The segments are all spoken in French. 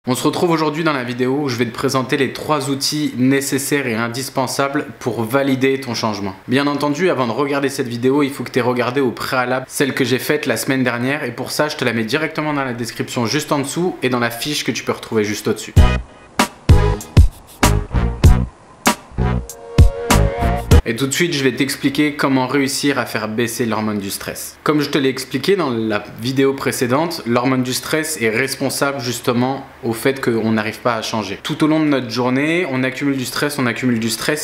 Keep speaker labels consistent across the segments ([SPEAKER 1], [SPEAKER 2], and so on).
[SPEAKER 1] On se retrouve aujourd'hui dans la vidéo où je vais te présenter les 3 outils nécessaires et indispensables pour valider ton changement. Bien entendu, avant de regarder cette vidéo, il faut que tu aies regardé au préalable celle que j'ai faite la semaine dernière et pour ça, je te la mets directement dans la description juste en dessous et dans la fiche que tu peux retrouver juste au-dessus. Et tout de suite, je vais t'expliquer comment réussir à faire baisser l'hormone du stress. Comme je te l'ai expliqué dans la vidéo précédente, l'hormone du stress est responsable justement au fait qu'on n'arrive pas à changer. Tout au long de notre journée, on accumule du stress,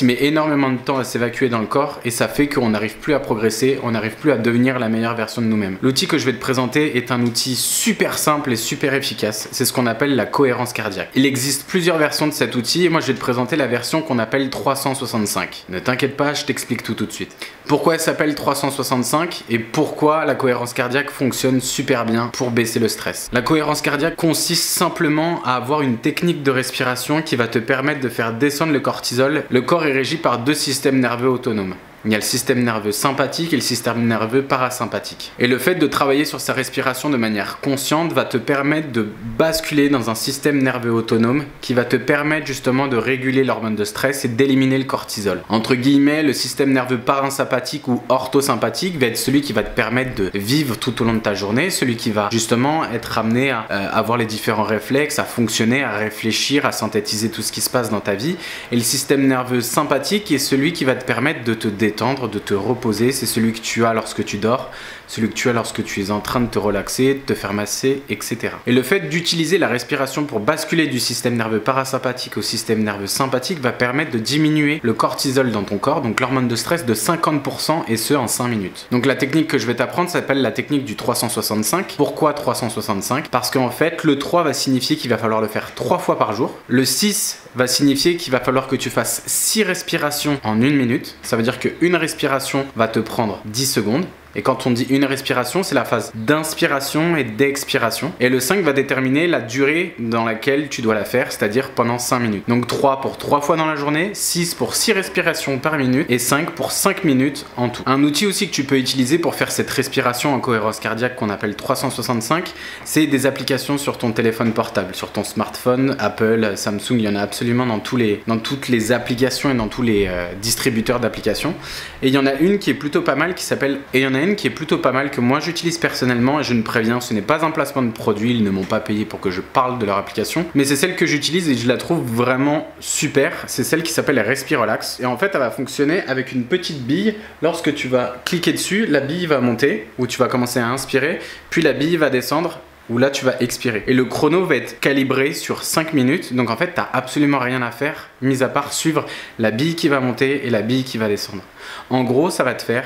[SPEAKER 1] il met énormément de temps à s'évacuer dans le corps et ça fait qu'on n'arrive plus à progresser, on n'arrive plus à devenir la meilleure version de nous-mêmes. L'outil que je vais te présenter est un outil super simple et super efficace. C'est ce qu'on appelle la cohérence cardiaque. Il existe plusieurs versions de cet outil et moi je vais te présenter la version qu'on appelle 365. Ne t'inquiète pas, je t'explique tout de suite. Pourquoi elle s'appelle 365 et pourquoi la cohérence cardiaque fonctionne super bien pour baisser le stress. La cohérence cardiaque consiste simplement à avoir une technique de respiration qui va te permettre de faire descendre le cortisol. Le corps est régi par 2 systèmes nerveux autonomes. Il y a le système nerveux sympathique et le système nerveux parasympathique. Et le fait de travailler sur sa respiration de manière consciente va te permettre de basculer dans un système nerveux autonome qui va te permettre justement de réguler l'hormone de stress et d'éliminer le cortisol. Entre guillemets, le système nerveux parasympathique ou orthosympathique va être celui qui va te permettre de vivre tout au long de ta journée, celui qui va justement être amené à avoir les différents réflexes, à fonctionner, à réfléchir, à synthétiser tout ce qui se passe dans ta vie. Et le système nerveux sympathique est celui qui va te permettre de te détendre, de te reposer. C'est celui que tu as lorsque tu dors, celui que tu as lorsque tu es en train de te relaxer, de te faire masser, etc. Et le fait d'utiliser la respiration pour basculer du système nerveux parasympathique au système nerveux sympathique va permettre de diminuer le cortisol dans ton corps, donc l'hormone de stress de 50% et ce en 5 minutes. Donc la technique que je vais t'apprendre s'appelle la technique du 365. Pourquoi 365? Parce qu'en fait, le 3 va signifier qu'il va falloir le faire 3 fois par jour. Le 6 va signifier qu'il va falloir que tu fasses 6 respirations en 1 minute. Ça veut dire qu'une respiration va te prendre 10 secondes. Et quand on dit une respiration, c'est la phase d'inspiration et d'expiration. Et le 5 va déterminer la durée dans laquelle tu dois la faire, c'est-à-dire pendant 5 minutes. Donc 3 pour 3 fois dans la journée, 6 pour 6 respirations par minute et 5 pour 5 minutes en tout. Un outil aussi que tu peux utiliser pour faire cette respiration en cohérence cardiaque qu'on appelle 365, c'est des applications sur ton téléphone portable, sur ton smartphone, Apple, Samsung, il y en a absolument dans toutes les applications et dans tous les distributeurs d'applications. Et il y en a une qui est plutôt pas mal qui s'appelle... Et il y en a une qui est plutôt pas mal que moi j'utilise personnellement et je ne préviens, ce n'est pas un placement de produit, ils ne m'ont pas payé pour que je parle de leur application, mais c'est celle que j'utilise et je la trouve vraiment super. C'est celle qui s'appelle Respirelax et en fait elle va fonctionner avec une petite bille. Lorsque tu vas cliquer dessus, la bille va monter où tu vas commencer à inspirer, puis la bille va descendre où là tu vas expirer. Et le chrono va être calibré sur 5 minutes, donc en fait tu n'as absolument rien à faire, mis à part suivre la bille qui va monter et la bille qui va descendre. En gros, ça va te faire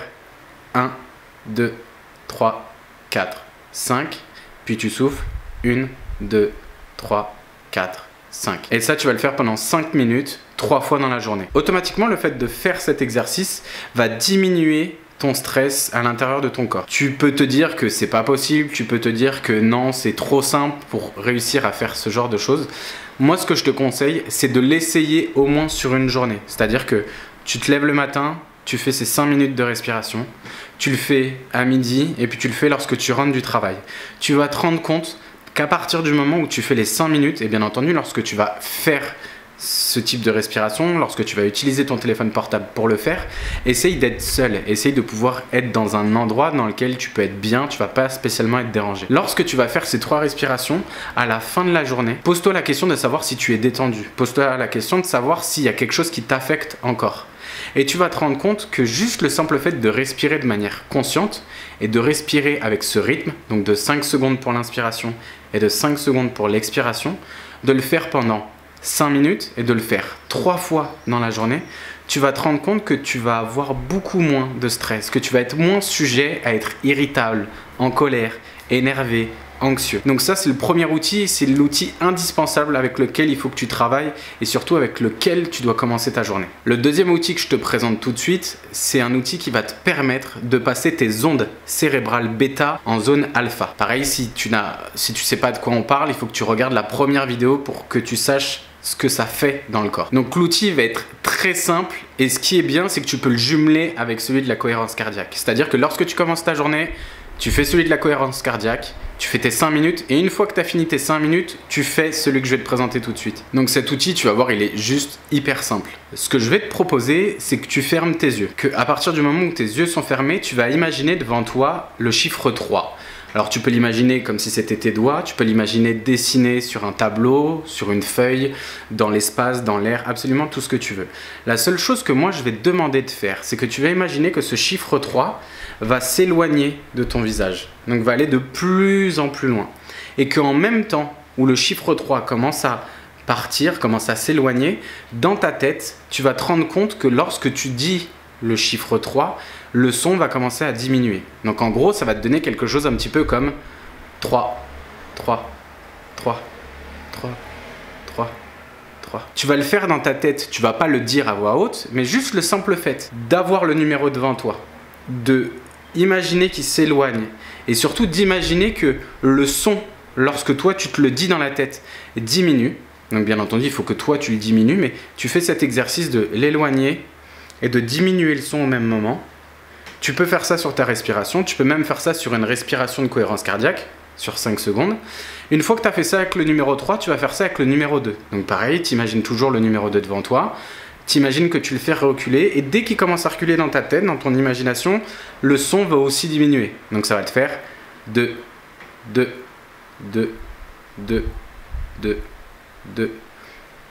[SPEAKER 1] 1, 2, 3, 4, 5, puis tu souffles 1, 2, 3, 4, 5. Et ça, tu vas le faire pendant 5 minutes, 3 fois dans la journée. Automatiquement, le fait de faire cet exercice va diminuer ton stress à l'intérieur de ton corps. Tu peux te dire que c'est pas possible, tu peux te dire que non, c'est trop simple pour réussir à faire ce genre de choses. Moi, ce que je te conseille, c'est de l'essayer au moins sur une journée. C'est-à-dire que tu te lèves le matin, tu fais ces 5 minutes de respiration, tu le fais à midi et puis tu le fais lorsque tu rentres du travail. Tu vas te rendre compte qu'à partir du moment où tu fais les 5 minutes, et bien entendu lorsque tu vas faire ce type de respiration, lorsque tu vas utiliser ton téléphone portable pour le faire, essaye d'être seul, essaye de pouvoir être dans un endroit dans lequel tu peux être bien, tu vas pas spécialement être dérangé. Lorsque tu vas faire ces 3 respirations, à la fin de la journée, pose-toi la question de savoir si tu es détendu, pose-toi la question de savoir s'il y a quelque chose qui t'affecte encore. Et tu vas te rendre compte que juste le simple fait de respirer de manière consciente et de respirer avec ce rythme, donc de 5 secondes pour l'inspiration et de 5 secondes pour l'expiration, de le faire pendant 5 minutes et de le faire 3 fois dans la journée, tu vas te rendre compte que tu vas avoir beaucoup moins de stress, que tu vas être moins sujet à être irritable, en colère, énervé, anxieux. Donc ça, c'est le premier outil, c'est l'outil indispensable avec lequel il faut que tu travailles et surtout avec lequel tu dois commencer ta journée. Le deuxième outil que je te présente tout de suite, c'est un outil qui va te permettre de passer tes ondes cérébrales bêta en zone alpha. Pareil, si tu sais pas de quoi on parle, il faut que tu regardes la première vidéo pour que tu saches ce que ça fait dans le corps. Donc l'outil va être très simple et ce qui est bien, c'est que tu peux le jumeler avec celui de la cohérence cardiaque. C'est-à-dire que lorsque tu commences ta journée, tu fais celui de la cohérence cardiaque, tu fais tes 5 minutes et une fois que tu as fini tes 5 minutes, tu fais celui que je vais te présenter tout de suite. Donc cet outil, tu vas voir, il est juste hyper simple. Ce que je vais te proposer, c'est que tu fermes tes yeux. À partir du moment où tes yeux sont fermés, tu vas imaginer devant toi le chiffre 3. Alors tu peux l'imaginer comme si c'était tes doigts, tu peux l'imaginer dessiné sur un tableau, sur une feuille, dans l'espace, dans l'air, absolument tout ce que tu veux. La seule chose que moi je vais te demander de faire, c'est que tu vas imaginer que ce chiffre 3 va s'éloigner de ton visage, donc va aller de plus en plus loin. Et qu'en même temps où le chiffre 3 commence à partir, commence à s'éloigner, dans ta tête, tu vas te rendre compte que lorsque tu dis le chiffre 3, le son va commencer à diminuer. Donc en gros, ça va te donner quelque chose un petit peu comme 3, 3, 3, 3, 3, 3. Tu vas le faire dans ta tête, tu vas pas le dire à voix haute, mais juste le simple fait d'avoir le numéro devant toi, de imaginer qu'il s'éloigne et surtout d'imaginer que le son, lorsque toi tu te le dis dans la tête, diminue. Donc bien entendu, il faut que toi tu le diminues, mais tu fais cet exercice de l'éloigner et de diminuer le son au même moment. Tu peux faire ça sur ta respiration, tu peux même faire ça sur une respiration de cohérence cardiaque, sur 5 secondes. Une fois que tu as fait ça avec le numéro 3, tu vas faire ça avec le numéro 2. Donc pareil, tu imagines toujours le numéro 2 devant toi, tu imagines que tu le fais reculer, et dès qu'il commence à reculer dans ta tête, dans ton imagination, le son va aussi diminuer. Donc ça va te faire 2, 2, 2, 2, 2, 2.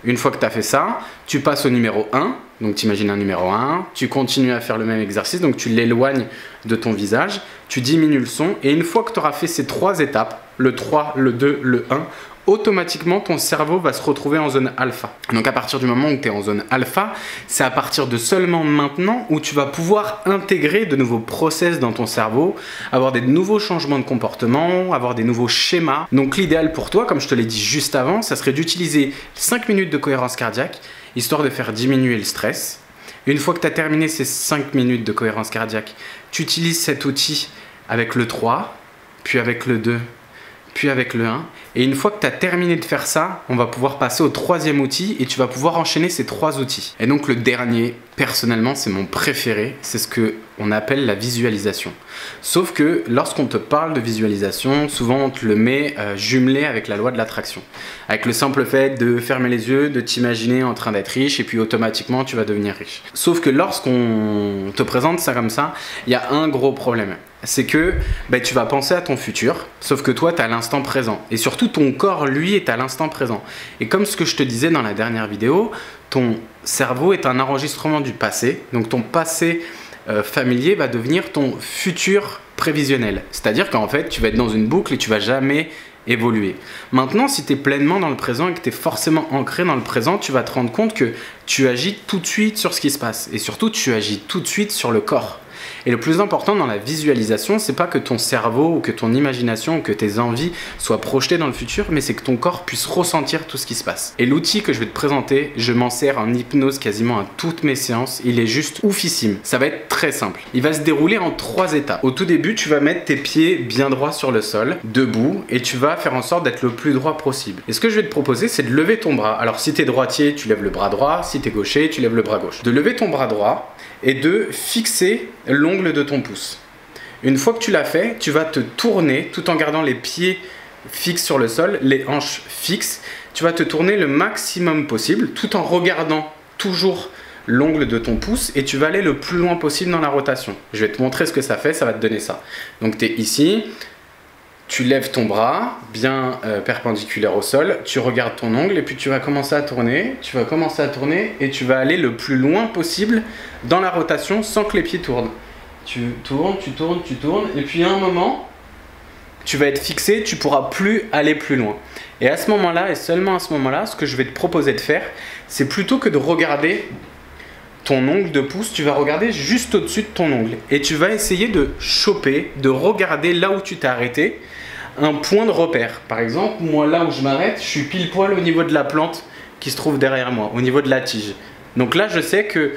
[SPEAKER 1] Une fois que tu as fait ça, tu passes au numéro 1. Donc tu imagines un numéro 1, tu continues à faire le même exercice, donc tu l'éloignes de ton visage, tu diminues le son, et une fois que tu auras fait ces 3 étapes, le 3, le 2, le 1, automatiquement ton cerveau va se retrouver en zone alpha. Donc à partir du moment où tu es en zone alpha, c'est à partir de seulement maintenant où tu vas pouvoir intégrer de nouveaux process dans ton cerveau, avoir des nouveaux changements de comportement, avoir des nouveaux schémas. Donc l'idéal pour toi, comme je te l'ai dit juste avant, ça serait d'utiliser 5 minutes de cohérence cardiaque, histoire de faire diminuer le stress. Une fois que tu as terminé ces 5 minutes de cohérence cardiaque, tu utilises cet outil avec le 3, puis avec le 2, puis avec le 1. Et une fois que tu as terminé de faire ça, on va pouvoir passer au 3e outil et tu vas pouvoir enchaîner ces 3 outils. Et donc le dernier, personnellement, c'est mon préféré, c'est ce qu'on appelle la visualisation. Sauf que lorsqu'on te parle de visualisation, souvent on te le met jumelé avec la loi de l'attraction. Avec le simple fait de fermer les yeux, de t'imaginer en train d'être riche et puis automatiquement tu vas devenir riche. Sauf que lorsqu'on te présente ça comme ça, il y a un gros problème. C'est que tu vas penser à ton futur, sauf que toi tu es à l'instant présent. Et surtout ton corps, lui, est à l'instant présent. Et comme ce que je te disais dans la dernière vidéo, ton cerveau est un enregistrement du passé. Donc ton passé familier va devenir ton futur prévisionnel. C'est-à-dire qu'en fait, tu vas être dans une boucle et tu vas jamais évoluer. Maintenant, si tu es pleinement dans le présent et que tu es forcément ancré dans le présent, tu vas te rendre compte que tu agis tout de suite sur ce qui se passe. Et surtout, tu agis tout de suite sur le corps. Et le plus important dans la visualisation, c'est pas que ton cerveau ou que ton imagination ou que tes envies soient projetées dans le futur, mais c'est que ton corps puisse ressentir tout ce qui se passe. Et l'outil que je vais te présenter, je m'en sers en hypnose quasiment à toutes mes séances. Il est juste oufissime. Ça va être très simple. Il va se dérouler en 3 étapes. Au tout début, tu vas mettre tes pieds bien droits sur le sol, debout, et tu vas faire en sorte d'être le plus droit possible. Et ce que je vais te proposer, c'est de lever ton bras. Alors si tu es droitier, tu lèves le bras droit. Si tu es gaucher, tu lèves le bras gauche. De lever ton bras droit et de fixer l'ongle de ton pouce. Une fois que tu l'as fait, tu vas te tourner tout en gardant les pieds fixes sur le sol, les hanches fixes. Tu vas te tourner le maximum possible tout en regardant toujours l'ongle de ton pouce et tu vas aller le plus loin possible dans la rotation. Je vais te montrer ce que ça fait, ça va te donner ça. Donc tu es ici, tu lèves ton bras bien perpendiculaire au sol, tu regardes ton ongle et puis tu vas commencer à tourner, et tu vas aller le plus loin possible dans la rotation sans que les pieds tournent. Tu tournes, et puis à un moment, tu vas être fixé, tu ne pourras plus aller plus loin. Et à ce moment-là, et seulement à ce moment-là, ce que je vais te proposer de faire, c'est plutôt que de regarder ton ongle de pouce, tu vas regarder juste au-dessus de ton ongle. Et tu vas essayer de choper, de regarder là où tu t'es arrêté, un point de repère. Par exemple, moi là où je m'arrête, je suis pile poil au niveau de la plante qui se trouve derrière moi, au niveau de la tige. Donc là, je sais que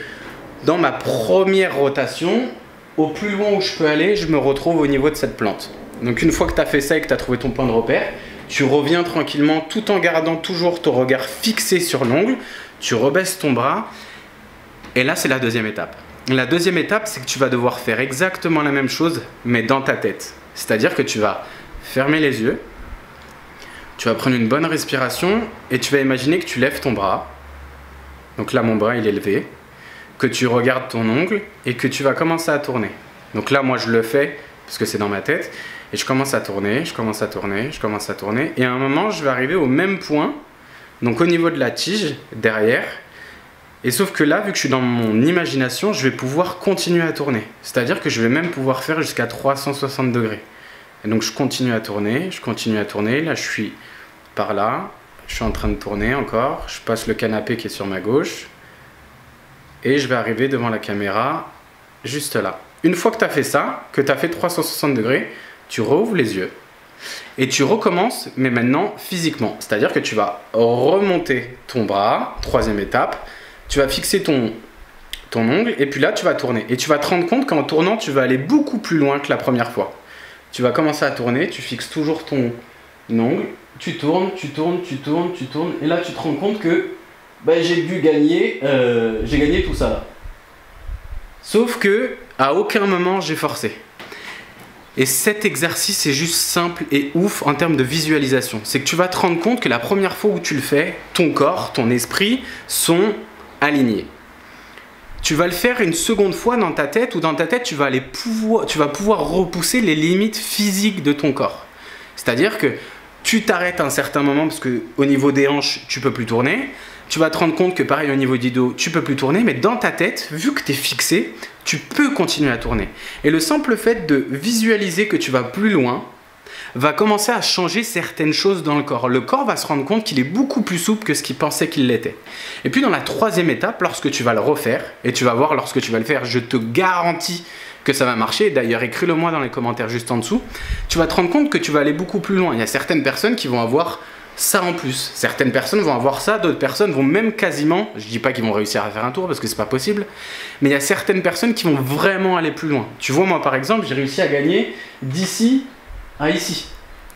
[SPEAKER 1] dans ma première rotation, au plus loin où je peux aller, je me retrouve au niveau de cette plante. Donc une fois que tu as fait ça et que tu as trouvé ton point de repère, tu reviens tranquillement tout en gardant toujours ton regard fixé sur l'ongle, tu rebaisses ton bras et là c'est la 2e étape. La 2e étape, c'est que tu vas devoir faire exactement la même chose mais dans ta tête. C'est-à-dire que tu vas fermer les yeux, tu vas prendre une bonne respiration et tu vas imaginer que tu lèves ton bras. Donc là, mon bras, il est levé. Que tu regardes ton ongle et que tu vas commencer à tourner. Donc là, moi, je le fais parce que c'est dans ma tête. Et je commence à tourner, je commence à tourner, je commence à tourner. Et à un moment, je vais arriver au même point, donc au niveau de la tige, derrière. Et sauf que là, vu que je suis dans mon imagination, je vais pouvoir continuer à tourner. C'est-à-dire que je vais même pouvoir faire jusqu'à 360 degrés. Et donc, je continue à tourner, je continue à tourner. Là, je suis par là, je suis en train de tourner encore. Je passe le canapé qui est sur ma gauche. Et je vais arriver devant la caméra, juste là. Une fois que tu as fait ça, que tu as fait 360 degrés, tu rouvres les yeux et tu recommences, mais maintenant physiquement. C'est-à-dire que tu vas remonter ton bras, troisième étape, tu vas fixer ton ongle et puis là tu vas tourner. Et tu vas te rendre compte qu'en tournant, tu vas aller beaucoup plus loin que la première fois. Tu vas commencer à tourner, tu fixes toujours ton ongle, tu tournes, tu tournes, tu tournes, tu tournes. Et là tu te rends compte que j'ai dû gagner, j'ai gagné tout ça là. Sauf que à aucun moment j'ai forcé. Et cet exercice est juste simple et ouf en termes de visualisation. C'est que tu vas te rendre compte que la première fois où tu le fais, ton corps, ton esprit sont alignés. Tu vas le faire une seconde fois dans ta tête, où dans ta tête, tu vas pouvoir repousser les limites physiques de ton corps. C'est-à-dire que tu t'arrêtes à un certain moment parce qu'au niveau des hanches, tu peux plus tourner. Tu vas te rendre compte que pareil au niveau du dos, tu peux plus tourner, mais dans ta tête, vu que tu es fixé, tu peux continuer à tourner. Et le simple fait de visualiser que tu vas plus loin va commencer à changer certaines choses dans le corps. Le corps va se rendre compte qu'il est beaucoup plus souple que ce qu'il pensait qu'il l'était. Et puis dans la troisième étape, lorsque tu vas le refaire, et tu vas voir lorsque tu vas le faire, je te garantis que ça va marcher. D'ailleurs, écris-le moi dans les commentaires juste en dessous. Tu vas te rendre compte que tu vas aller beaucoup plus loin. Il y a certaines personnes qui vont avoir ça en plus. Certaines personnes vont avoir ça, d'autres personnes vont même quasiment, je dis pas qu'ils vont réussir à faire un tour parce que c'est pas possible, mais il y a certaines personnes qui vont vraiment aller plus loin. Tu vois, moi par exemple, j'ai réussi à gagner d'ici à ici.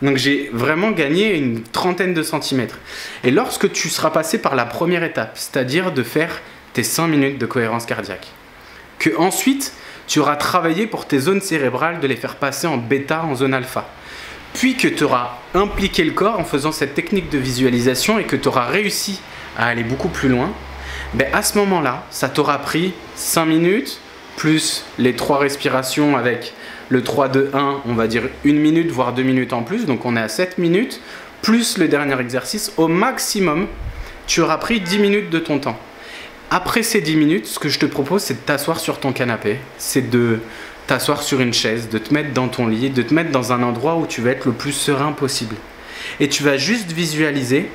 [SPEAKER 1] Donc j'ai vraiment gagné une trentaine de centimètres. Et lorsque tu seras passé par la première étape, c'est-à-dire de faire tes 5 minutes de cohérence cardiaque, que ensuite tu auras travaillé pour tes zones cérébrales de les faire passer en bêta, en zone alpha, puis que tu auras impliqué le corps en faisant cette technique de visualisation et que tu auras réussi à aller beaucoup plus loin, à ce moment-là, ça t'aura pris 5 minutes, plus les 3 respirations avec le 3-2-1, on va dire 1 minute, voire 2 minutes en plus, donc on est à 7 minutes, plus le dernier exercice, au maximum, tu auras pris 10 minutes de ton temps. Après ces 10 minutes, ce que je te propose, c'est de t'asseoir sur ton canapé, c'est de t'asseoir sur une chaise, de te mettre dans ton lit, de te mettre dans un endroit où tu vas être le plus serein possible. Et tu vas juste visualiser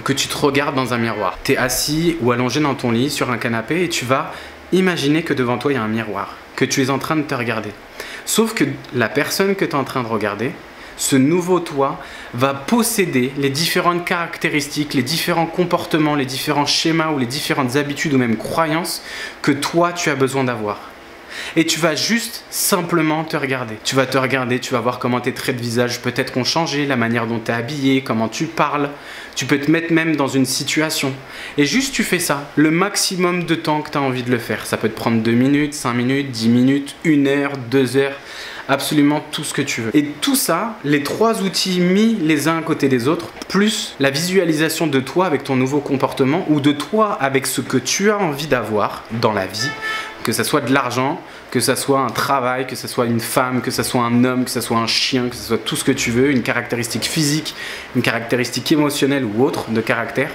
[SPEAKER 1] que tu te regardes dans un miroir. Tu es assis ou allongé dans ton lit sur un canapé et tu vas imaginer que devant toi il y a un miroir, que tu es en train de te regarder. Sauf que la personne que tu es en train de regarder, ce nouveau toi, va posséder les différentes caractéristiques, les différents comportements, les différents schémas ou les différentes habitudes ou même croyances que toi tu as besoin d'avoir. Et tu vas juste simplement te regarder. Tu vas te regarder, tu vas voir comment tes traits de visage peut-être ont changé, la manière dont tu es habillé, comment tu parles. Tu peux te mettre même dans une situation. Et juste tu fais ça, le maximum de temps que tu as envie de le faire. Ça peut te prendre 2 minutes, 5 minutes, 10 minutes, 1 heure, 2 heures, absolument tout ce que tu veux. Et tout ça, les 3 outils mis les uns à côté des autres, plus la visualisation de toi avec ton nouveau comportement ou de toi avec ce que tu as envie d'avoir dans la vie, que ça soit de l'argent, que ça soit un travail, que ça soit une femme, que ça soit un homme, que ça soit un chien, que ça soit tout ce que tu veux, une caractéristique physique, une caractéristique émotionnelle ou autre de caractère,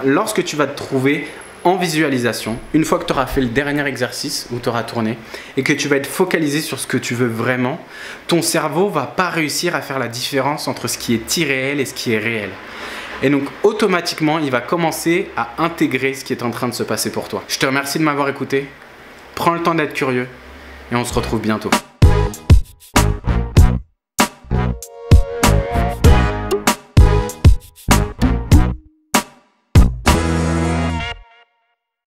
[SPEAKER 1] lorsque tu vas te trouver en visualisation, une fois que tu auras fait le dernier exercice où tu auras tourné et que tu vas être focalisé sur ce que tu veux vraiment, ton cerveau va pas réussir à faire la différence entre ce qui est irréel et ce qui est réel. Et donc automatiquement, il va commencer à intégrer ce qui est en train de se passer pour toi. Je te remercie de m'avoir écouté. Prends le temps d'être curieux et on se retrouve bientôt.